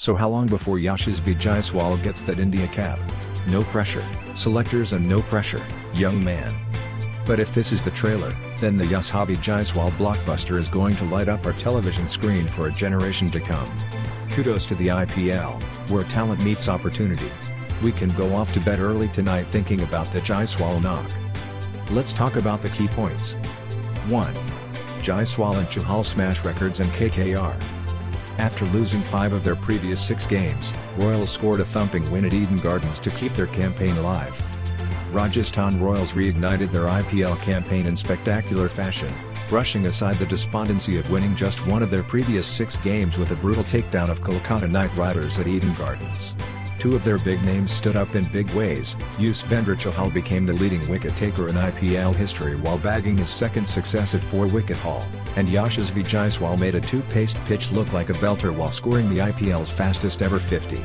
So how long before Yashasvi Jaiswal gets that India cap? No pressure, selectors, and no pressure, young man. But if this is the trailer, then the Yashasvi Jaiswal blockbuster is going to light up our television screen for a generation to come. Kudos to the IPL, where talent meets opportunity. We can go off to bed early tonight thinking about the Jaiswal knock. Let's talk about the key points. 1. Jaiswal and Chahal smash records and KKR. After losing 5 of their previous 6 games, Royals scored a thumping win at Eden Gardens to keep their campaign alive. Rajasthan Royals reignited their IPL campaign in spectacular fashion, brushing aside the despondency of winning just one of their previous 6 games with a brutal takedown of Kolkata Knight Riders at Eden Gardens. 2 of their big names stood up in big ways. Yashasvi Chahal became the leading wicket-taker in IPL history while bagging his second successive 4-wicket haul, and Yashasvi Jaiswal made a two-paced pitch look like a belter while scoring the IPL's fastest ever 50.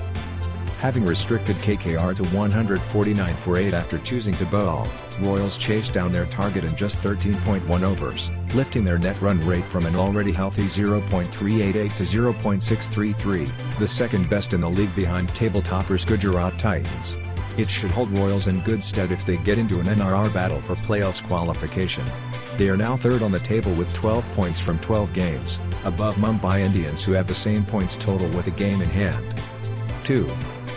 Having restricted KKR to 149 for 8 after choosing to bowl, Royals chased down their target in just 13.1 overs, lifting their net run rate from an already healthy 0.388 to 0.633, the second best in the league behind table toppers Gujarat Titans. It should hold Royals in good stead if they get into an NRR battle for playoffs qualification. They are now third on the table with 12 points from 12 games, above Mumbai Indians who have the same points total with a game in hand. 2.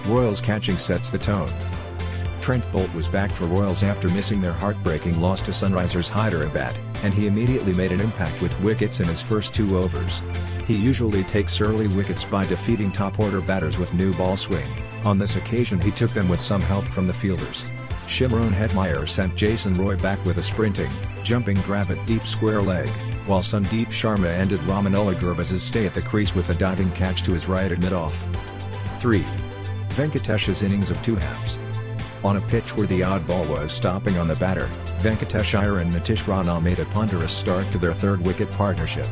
Royals catching sets the tone. Trent Boult was back for Royals after missing their heartbreaking loss to Sunrisers Hyderabad, and he immediately made an impact with wickets in his first 2 overs. He usually takes early wickets by defeating top-order batters with new ball swing. On this occasion he took them with some help from the fielders. Shimron Hetmeyer sent Jason Roy back with a sprinting, jumping grab at deep square leg, while Sandeep Sharma ended Ramanullah Gurbaz's stay at the crease with a diving catch to his right at mid-off. 3. Venkatesh's innings of 2 halves. On a pitch where the oddball was stopping on the batter, Venkatesh Iyer and Nitish Rana made a ponderous start to their 3rd wicket partnership.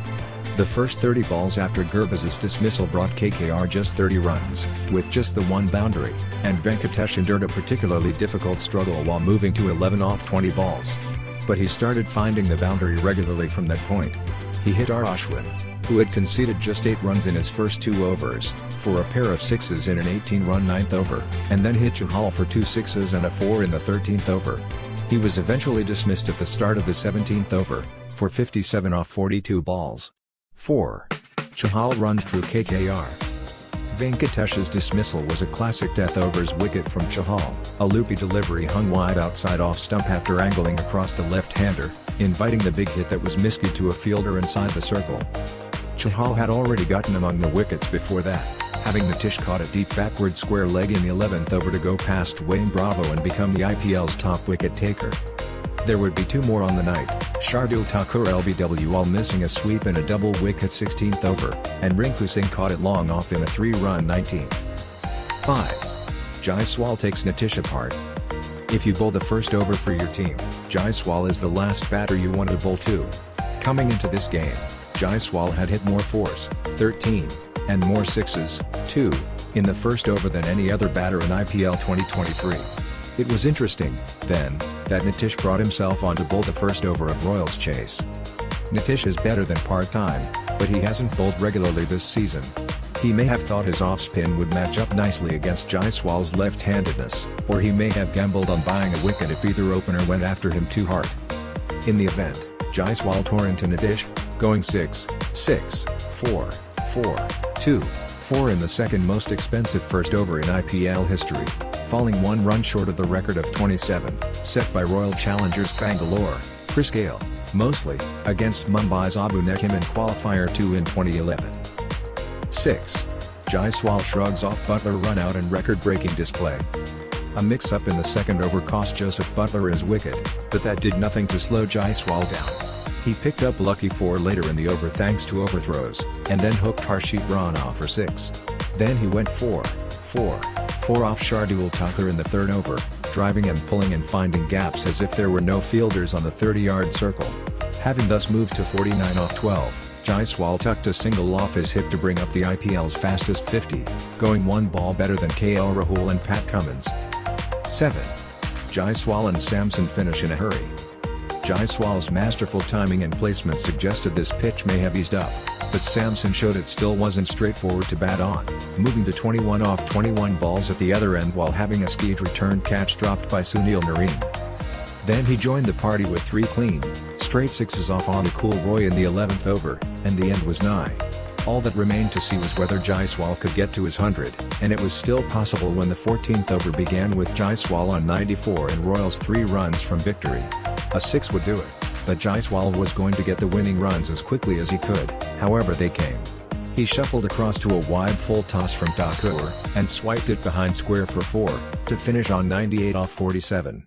The first 30 balls after Gurbaz's dismissal brought KKR just 30 runs, with just the 1 boundary, and Venkatesh endured a particularly difficult struggle while moving to 11 off 20 balls. But he started finding the boundary regularly from that point. He hit R. Ashwin, who had conceded just 8 runs in his first 2 overs, for a pair of 6s in an 18-run 9th over, and then hit Chahal for 2 6s and a 4 in the 13th over. He was eventually dismissed at the start of the 17th over, for 57 off 42 balls. 4. Chahal runs through KKR. Venkatesh's dismissal was a classic death overs wicket from Chahal, a loopy delivery hung wide outside off stump after angling across the left-hander, inviting the big hit that was miscued to a fielder inside the circle. Chahal had already gotten among the wickets before that, having Nitish caught a deep backward square leg in the 11th over to go past Wayne Bravo and become the IPL's top wicket taker. There would be 2 more on the night, Shardul Thakur LBW while missing a sweep in a double wicket 16th over, and Rinku Singh caught it long off in a 3-run 19th. 5. Jaiswal takes Nitish apart. If you bowl the first over for your team, Jaiswal is the last batter you want to bowl to. Coming into this game, Jaiswal had hit more 4s, 13, and more 6s, 2, in the first over than any other batter in IPL 2023. It was interesting, then, that Nitish brought himself on to bowl the first over of Royals' chase. Nitish is better than part-time, but he hasn't bowled regularly this season. He may have thought his off-spin would match up nicely against Jaiswal's left-handedness, or he may have gambled on buying a wicket if either opener went after him too hard. In the event, Jaiswal tore into Nitish, going 6, 6, 4, 4, 2, 4 in the second most expensive first over in IPL history, falling 1 run short of the record of 27, set by Royal challengers Bangalore, Chris Gale, mostly, against Mumbai's Abu Nekim in Qualifier 2 in 2011. 6. Jaiswal shrugs off Butler run-out and record-breaking display. A mix-up in the second over cost Joseph Butler his wicket, but that did nothing to slow Jaiswal down. He picked up lucky 4 later in the over thanks to overthrows, and then hooked Harshit Rana for 6. Then he went 4, 4, 4 off Shardul Thakur in the 3rd over, driving and pulling and finding gaps as if there were no fielders on the 30-yard circle. Having thus moved to 49 off 12, Jaiswal tucked a single off his hip to bring up the IPL's fastest 50, going 1 ball better than KL Rahul and Pat Cummins. 7. Jaiswal and Samson finish in a hurry. Jaiswal's masterful timing and placement suggested this pitch may have eased up. but Samson showed it still wasn't straightforward to bat on, moving to 21 off 21 balls at the other end while having a skied return catch dropped by Sunil Narine. Then he joined the party with 3 clean, straight sixes off Anukul Roy in the 11th over, and the end was nigh. All that remained to see was whether Jaiswal could get to his 100, and it was still possible when the 14th over began with Jaiswal on 94 and Royals 3 runs from victory. A 6 would do it, but Jaiswal was going to get the winning runs as quickly as he could, however they came. He shuffled across to a wide full toss from Thakur, and swiped it behind square for 4, to finish on 98 off 47.